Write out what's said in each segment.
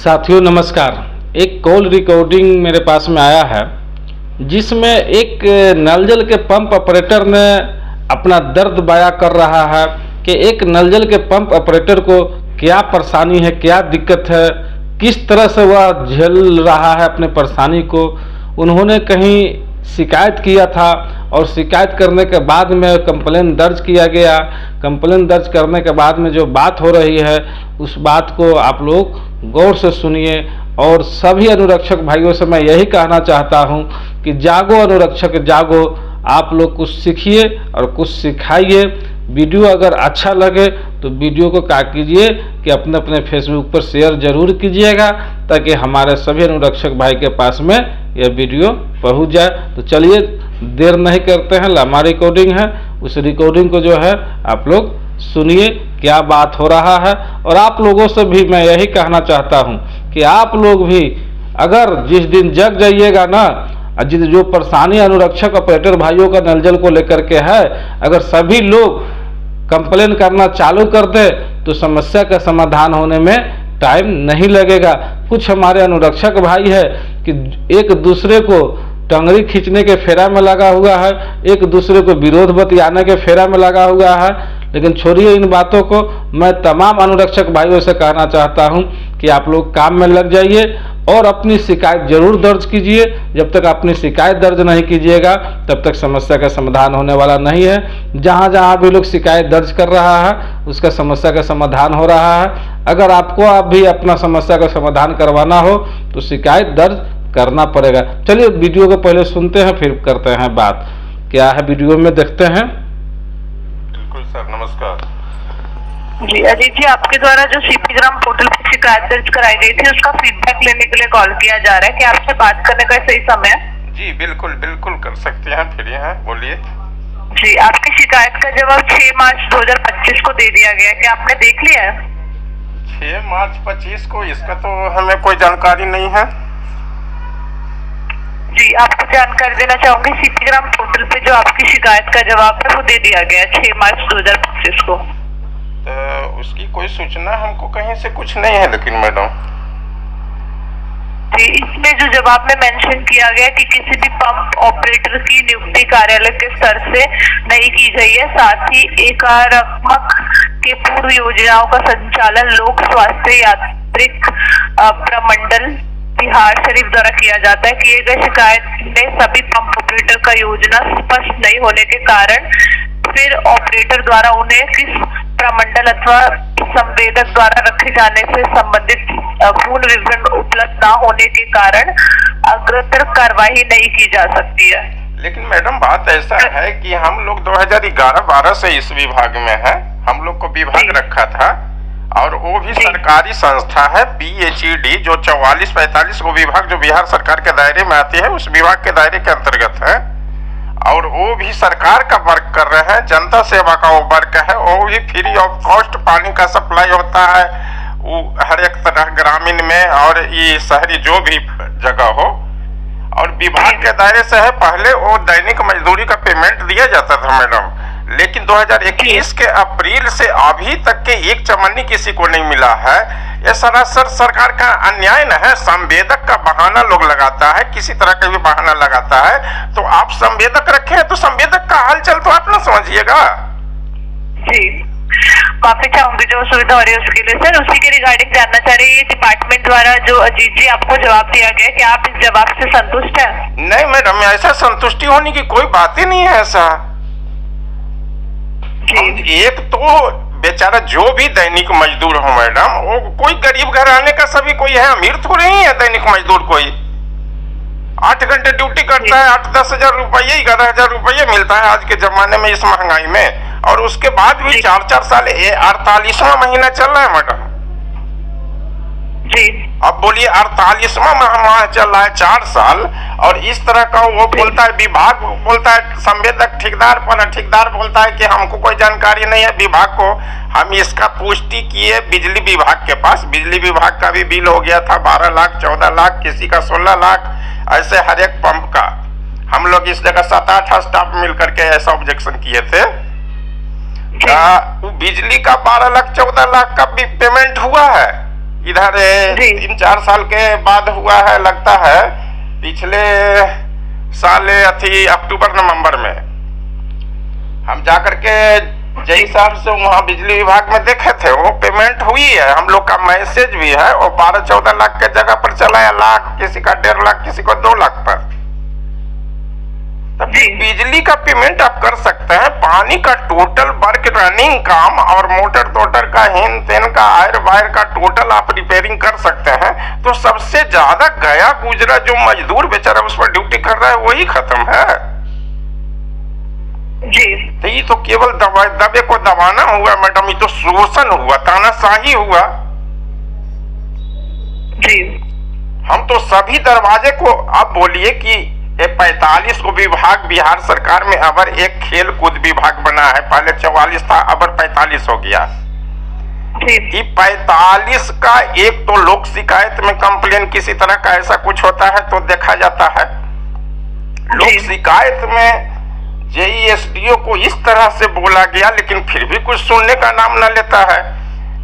साथियों नमस्कार। एक कॉल रिकॉर्डिंग मेरे पास में आया है जिसमें एक नल जल के पंप ऑपरेटर ने अपना दर्द बयां कर रहा है कि एक नल जल के पंप ऑपरेटर को क्या परेशानी है, क्या दिक्कत है, किस तरह से वह झेल रहा है अपने परेशानी को। उन्होंने कहीं शिकायत किया था और शिकायत करने के बाद में कंप्लेन दर्ज किया गया। कंप्लेन दर्ज करने के बाद में जो बात हो रही है उस बात को आप लोग गौर से सुनिए। और सभी अनुरक्षक भाइयों से मैं यही कहना चाहता हूं कि जागो अनुरक्षक जागो, आप लोग कुछ सीखिए और कुछ सिखाइए। वीडियो अगर अच्छा लगे तो वीडियो को क्या कीजिए कि अपने अपने फेसबुक पर शेयर जरूर कीजिएगा ताकि हमारे सभी अनुरक्षक भाई के पास में यह वीडियो पहुंच जाए। तो चलिए देर नहीं करते हैं, लम्बा रिकॉर्डिंग है, उस रिकॉर्डिंग को जो है आप लोग सुनिए क्या बात हो रहा है। और आप लोगों से भी मैं यही कहना चाहता हूं कि आप लोग भी अगर जिस दिन जग जाइएगा ना, जो परेशानी अनुरक्षक ऑपरेटर भाइयों का नल जल को लेकर के है, अगर सभी लोग कंप्लेन करना चालू कर दे तो समस्या का समाधान होने में टाइम नहीं लगेगा। कुछ हमारे अनुरक्षक भाई है कि एक दूसरे को टंगड़ी खींचने के फेरा में लगा हुआ है, एक दूसरे को विरोध बतियाने के फेरा में लगा हुआ है। लेकिन छोड़िए इन बातों को, मैं तमाम अनुरक्षक भाइयों से कहना चाहता हूं कि आप लोग काम में लग जाइए और अपनी शिकायत जरूर दर्ज कीजिए। जब तक अपनी शिकायत दर्ज नहीं कीजिएगा तब तक समस्या का समाधान होने वाला नहीं है। जहां जहां भी लोग शिकायत दर्ज कर रहा है उसका समस्या का समाधान हो रहा है। अगर आपको भी अपना समस्या का समाधान करवाना हो तो शिकायत दर्ज करना पड़ेगा। चलिए वीडियो को पहले सुनते हैं फिर करते हैं बात। क्या है वीडियो में देखते हैं। बिल्कुल सर, नमस्कार जी। अजीत जी, आपके द्वारा जो सीपी ग्राम पोर्टल पर शिकायत दर्ज कराई गई थी उसका फीडबैक लेने के लिए कॉल किया जा रहा है। क्या आपसे बात करने का सही समय है? जी बिल्कुल बिल्कुल कर सकते हैं, फ्री हैं, बोलिए। जी, आपकी शिकायत का जवाब 6 मार्च 2025 को दे दिया गया है, क्या आपने देख लिया है? 6 मार्च 25 को? इसका तो हमें कोई जानकारी नहीं है। जी, आपको जानकारी देना चाहूंगी, सीपी ग्राम पोर्टल पे जो आपकी शिकायत का जवाब है वो दे दिया गया है 6 मार्च 2025 को। तो उसकी कोई सूचना हमको कहीं से कुछ नहीं है। लेकिन मैडम जी, इसमें जो जवाब में मेंशन किया गया कि किसी भी पंप ऑपरेटर की नियुक्ति कार्यालय के स्तर से नहीं की गई है, साथ ही एकात्मक के पूर्व योजनाओं का संचालन लोक स्वास्थ्य यांत्रिक प्रमंडल बिहार शरीफ द्वारा किया जाता है। किए गए शिकायत में सभी पंप ऑपरेटर का योजना स्पष्ट नहीं होने के कारण फिर ऑपरेटर द्वारा उन्हें किस प्रमंडल अथवा संवेदक द्वारा रखे जाने से संबंधित पूर्ण विवरण उपलब्ध न होने के कारण अग्रतर कार्रवाई नहीं की जा सकती है। लेकिन मैडम बात ऐसा है कि हम लोग 2011-12 से इस विभाग में है, हम लोग को विभाग रखा था और वो भी सरकारी संस्था है PHED, जो 44-45 को विभाग जो बिहार सरकार के दायरे में आती है उस विभाग के दायरे के अंतर्गत है। और वो भी सरकार का वर्क कर रहे हैं, जनता सेवा का वो वर्क है। वो भी फ्री ऑफ कॉस्ट पानी का सप्लाई होता है वो हर एक तरह ग्रामीण में और ये शहरी जो भी जगह हो। और विभाग के दायरे से है। पहले वो दैनिक मजदूरी का पेमेंट दिया जाता था मैडम, लेकिन 2021 के अप्रैल से अभी तक के एक चमन्नी किसी को नहीं मिला है। ये सरासर सरकार का अन्याय न है। संवेदक का बहाना लोग लगाता है, किसी तरह का भी बहाना लगाता है, तो आप संवेदक रखे तो संवेदक का हालचाल तो आप ना समझिएगा। जी, माफी चाहूंगी जो सुविधा हो रही है उसके लिए। सर, उसी के रिगार्डिंग जानना चाह रही है डिपार्टमेंट द्वारा जो अजीत जी आपको जवाब दिया गया, क्या आप इस जवाब से संतुष्ट हैं? नहीं मैडम, ऐसा संतुष्टि होने की कोई बात ही नहीं है। ऐसा एक तो बेचारा जो भी दैनिक मजदूर हो मैडम, वो कोई गरीब घराने का सभी कोई है, अमीर थोड़े ही है दैनिक मजदूर। कोई 8 घंटे ड्यूटी करता है, 8-10 हजार रुपये, 11 हजार रुपये मिलता है आज के जमाने में इस महंगाई में। और उसके बाद भी 4-4 साल 48वां महीना चल रहा है मैडम। जी, अब बोलिए 48वां माह चल रहा है, 4 साल। और इस तरह का वो बोलता है, विभाग बोलता है संवेदक ठेकेदार पर, ठेकेदार बोलता है कि हमको कोई जानकारी नहीं है विभाग को। हम इसका पुष्टि किए बिजली विभाग के पास, बिजली विभाग का भी बिल हो गया था 12 लाख 14 लाख, किसी का 16 लाख, ऐसे हर एक पंप का। हम लोग इस जगह 7-8 स्टाफ मिलकर के ऐसा ऑब्जेक्शन किए थे। बिजली का 12 लाख 14 लाख का भी पेमेंट हुआ है। इधर जी। 3-4 साल के बाद हुआ है लगता है, पिछले साल अक्टूबर नवंबर में हम जाकर के जय साहब से वहाँ बिजली विभाग में देखे थे। वो पेमेंट हुई है, हम लोग का मैसेज भी है। और 12-14 लाख के जगह पर चला है लाख, किसी का 1.5 लाख, किसी को 2 लाख पर। तब बिजली का पेमेंट आप कर सकते हैं, पानी का टोटल वर्क रनिंग काम और मोटर टोटर का हेन तेन का आयर वायर का टोटल आप रिपेयरिंग कर सकते हैं। तो सबसे ज्यादा गया गुजरा जो मजदूर बेचारा उस पर ड्यूटी कर रहा है वही खत्म है जी। तो ये तो केवल दबे को दबाना हुआ मैडम, ये तो शोषण हुआ, तानाशाही हुआ जी। हम तो सभी दरवाजे को, अब बोलिए कि 45 को विभाग बिहार सरकार में अबर एक खेल कूद विभाग बना है। पहले 44 था, अबर 45 हो गया। जी। 45 का एक तो लोक शिकायत में कंप्लेन किसी तरह का ऐसा कुछ होता है तो देखा जाता है। लोक शिकायत में जेईएसडीओ को इस तरह से बोला गया, लेकिन फिर भी कुछ सुनने का नाम न लेता है।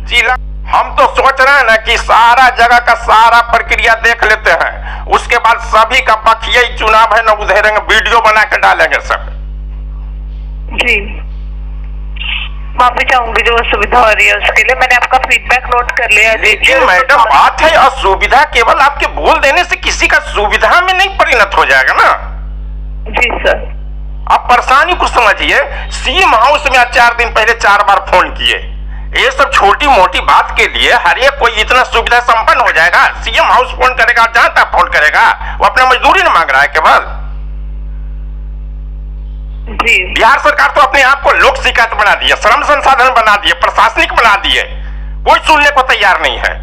जिला हम तो सोच रहे हैं ना कि सारा जगह का सारा प्रक्रिया देख लेते हैं, उसके बाद सभी का बखिया चुनाव है ना उधेरेंगे, वीडियो बना के डालेंगे सब। जी, माफी चाहूंगी जो असुविधा हो रही है उसके लिए। मैंने आपका फीडबैक नोट कर लिया। लेकिन मैडम बात है, असुविधा केवल आपके बोल देने से किसी का सुविधा में नहीं परिणत हो जाएगा ना। जी सर। आप परेशानी को समझिए। सीएम हाउस में आज 4 दिन पहले 4 बार फोन किए। ये सब छोटी मोटी बात के लिए हर एक कोई इतना सुविधा संपन्न हो जाएगा? सीएम हाउस फोन करेगा, जहां तक फोन करेगा, वो अपना मजदूरी न मांग रहा है केवल। जी। बिहार सरकार तो अपने आप को लोक शिकायत बना दिए, श्रम संसाधन बना दिए, प्रशासनिक बना दिए, कोई सुनने को तैयार नहीं है।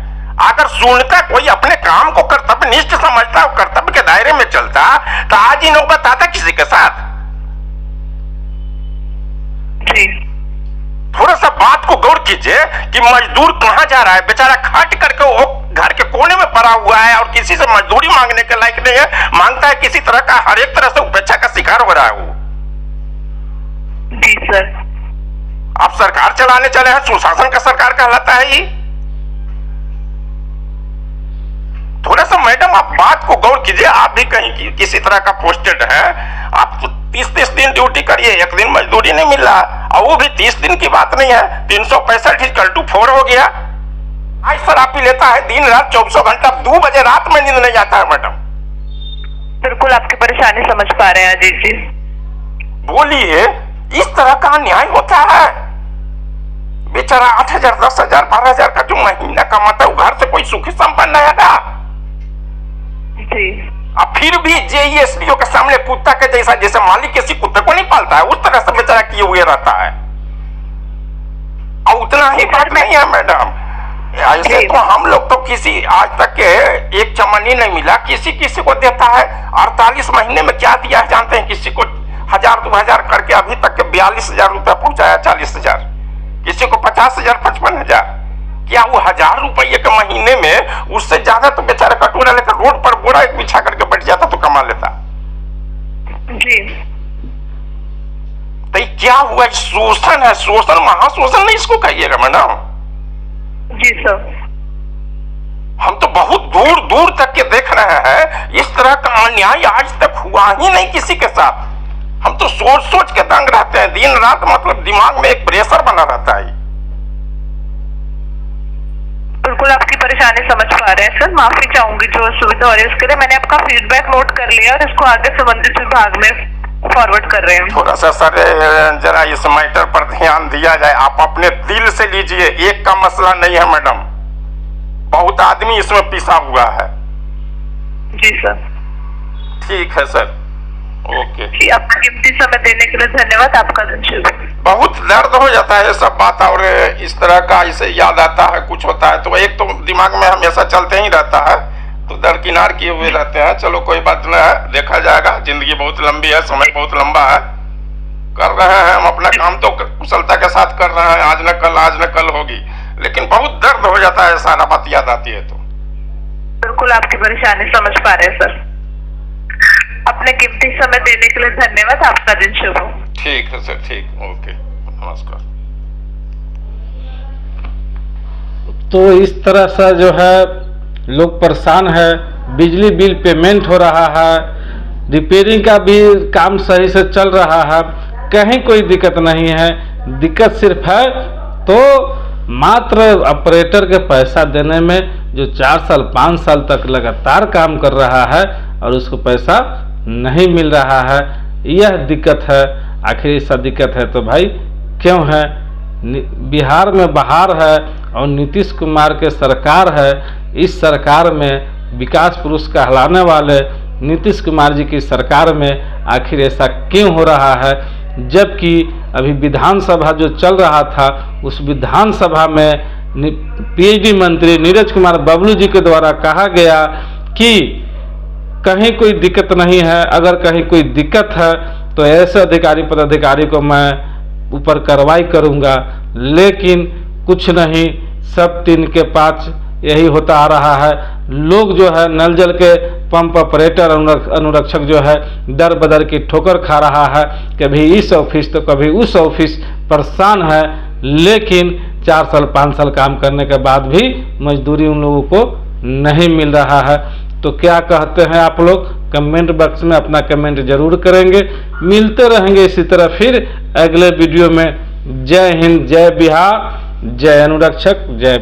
अगर सुनता कोई, अपने काम को कर्तव्य निष्ठ समझता और कर्तव्य के दायरे में चलता तो आज ही नौबत आता किसी के साथ। जी। थोड़ा सा बात को गौर कीजिए कि मजदूर कहां जा रहा है। बेचारा खट करके वो घर के कोने में पड़ा हुआ है और किसी से मजदूरी मांगने के लायक नहीं है, मांगता है किसी तरह का, हर एक तरह से उपेक्षा का शिकार हो रहा है वो। जी सर। आप सरकार चलाने चले हैं, सुशासन का सरकार कहलाता है ये। थोड़ा सा मैडम आप बात को गौर कीजिए। आप भी कहीं किसी तरह का पोस्टेड है, आप 30-30 दिन ड्यूटी करिए, एक दिन मजदूरी नहीं मिल रहा, और वो भी 30 दिन की बात नहीं है, 365 कल टू 4 हो गया। आज सर आप ही लेता है दिन रात 24 घंटा, 2 बजे रात में नींद नहीं आता है मैडम। बिल्कुल आपकी परेशानी समझ पा रहे हैं अजीत जी। बोलिए, इस तरह का अन्याय होता है? बेचारा 8,000, 10,000, 12,000 का जो महीना कमाता है, घर से कोई सुखी संपन्न रहेगा? जी। अब फिर भी जेईएसडीओ के सामने कुत्ता के जैसा, जैसे मालिक किसी कुत्ते को नहीं पालता है, उस तरह से बेचारा किए हुए रहता है। और उतना ही बात नहीं है मैडम, ऐसे तो हम लोग तो किसी आज तक के एक चमनी नहीं मिला, किसी को देता है। 48 महीने में क्या दिया है जानते हैं? किसी को 1,000-2,000 करके अभी तक के 42,000 रुपया पहुंचाया, 40,000, किसी को 50,000, 55,000। क्या वो 1,000 रुपये के महीने में उससे ज्यादा तो बेचारा कटोरा लेकर रोड पर बोरा एक बिछा करके बैठ जाता तो कमा लेता। जी। तो क्या हुआ? शोषण है, शोषण, महाशोषण नहीं इसको कहिएगा मैडम। जी सर। हम तो बहुत दूर दूर तक के देख रहे हैं, इस तरह का अन्याय आज तक हुआ ही नहीं किसी के साथ। हम तो सोच सोच के दंग रहते हैं, दिन रात, मतलब दिमाग में एक प्रेशर बना रहता है। बिल्कुल आपकी परेशानी समझ पा रहे हैं सर। माफी चाहूंगी जो असुविधा हो रही है उसके लिए। मैंने आपका फीडबैक नोट कर लिया और इसको आगे संबंधित विभाग में फॉरवर्ड कर रहे हैं। थोड़ा सा सर जरा इस मैटर पर ध्यान दिया जाए। आप अपने दिल से लीजिए, एक का मसला नहीं है मैडम, बहुत आदमी इसमें पिसा हुआ है। जी सर। ठीक है सर, ओके। जी, आपका कीमती समय देने के लिए धन्यवाद। आपका दिन शुभ हो। बहुत दर्द हो जाता है ये सब बात, और इस तरह का इसे याद आता है, कुछ होता है तो एक तो दिमाग में हमेशा चलते ही रहता है, तो दरकिनार किए हुए रहते हैं। चलो कोई बात नहीं है, देखा जाएगा। जिंदगी बहुत लंबी है, समय बहुत लंबा है। कर रहे हैं हम अपना काम तो कुशलता के साथ कर रहे हैं, आज न कल होगी, लेकिन बहुत दर्द हो जाता है सारा बात याद आती है तो। बिल्कुल आपकी परेशानी समझ पा रहे हैं सर। अपने कीमती समय देने के लिए धन्यवाद। आपका दिन शुभ हो। ठीक है सर, ठीक, ओके, नमस्कार। तो इस तरह से जो है लोग परेशान है। बिजली बिल पेमेंट हो रहा है, रिपेयरिंग का भी काम सही से चल रहा है, कहीं कोई दिक्कत नहीं है। दिक्कत सिर्फ है तो मात्र ऑपरेटर के पैसा देने में, जो 4 साल 5 साल तक लगातार काम कर रहा है और उसको पैसा नहीं मिल रहा है, यह दिक्कत है। आखिर ऐसा दिक्कत है तो भाई क्यों है? बिहार में बहार है और नीतीश कुमार के सरकार है। इस सरकार में विकास पुरुष कहलाने वाले नीतीश कुमार जी की सरकार में आखिर ऐसा क्यों हो रहा है? जबकि अभी विधानसभा जो चल रहा था, उस विधानसभा में पीएचडी मंत्री नीरज कुमार बबलू जी के द्वारा कहा गया कि कहीं कोई दिक्कत नहीं है, अगर कहीं कोई दिक्कत है तो ऐसे अधिकारी पदाधिकारी को मैं ऊपर कार्रवाई करूंगा। लेकिन कुछ नहीं, सब 3 के 5 यही होता आ रहा है। लोग जो है नल जल के पंप ऑपरेटर अनुरक्षक जो है दर बदर की ठोकर खा रहा है, कभी इस ऑफिस तो कभी उस ऑफिस, परेशान है। लेकिन 4 साल 5 साल काम करने के बाद भी मजदूरी उन लोगों को नहीं मिल रहा है। तो क्या कहते हैं आप लोग? कमेंट बॉक्स में अपना कमेंट जरूर करेंगे। मिलते रहेंगे इसी तरह फिर अगले वीडियो में। जय हिंद, जय बिहार, जय अनुरक्षक, जय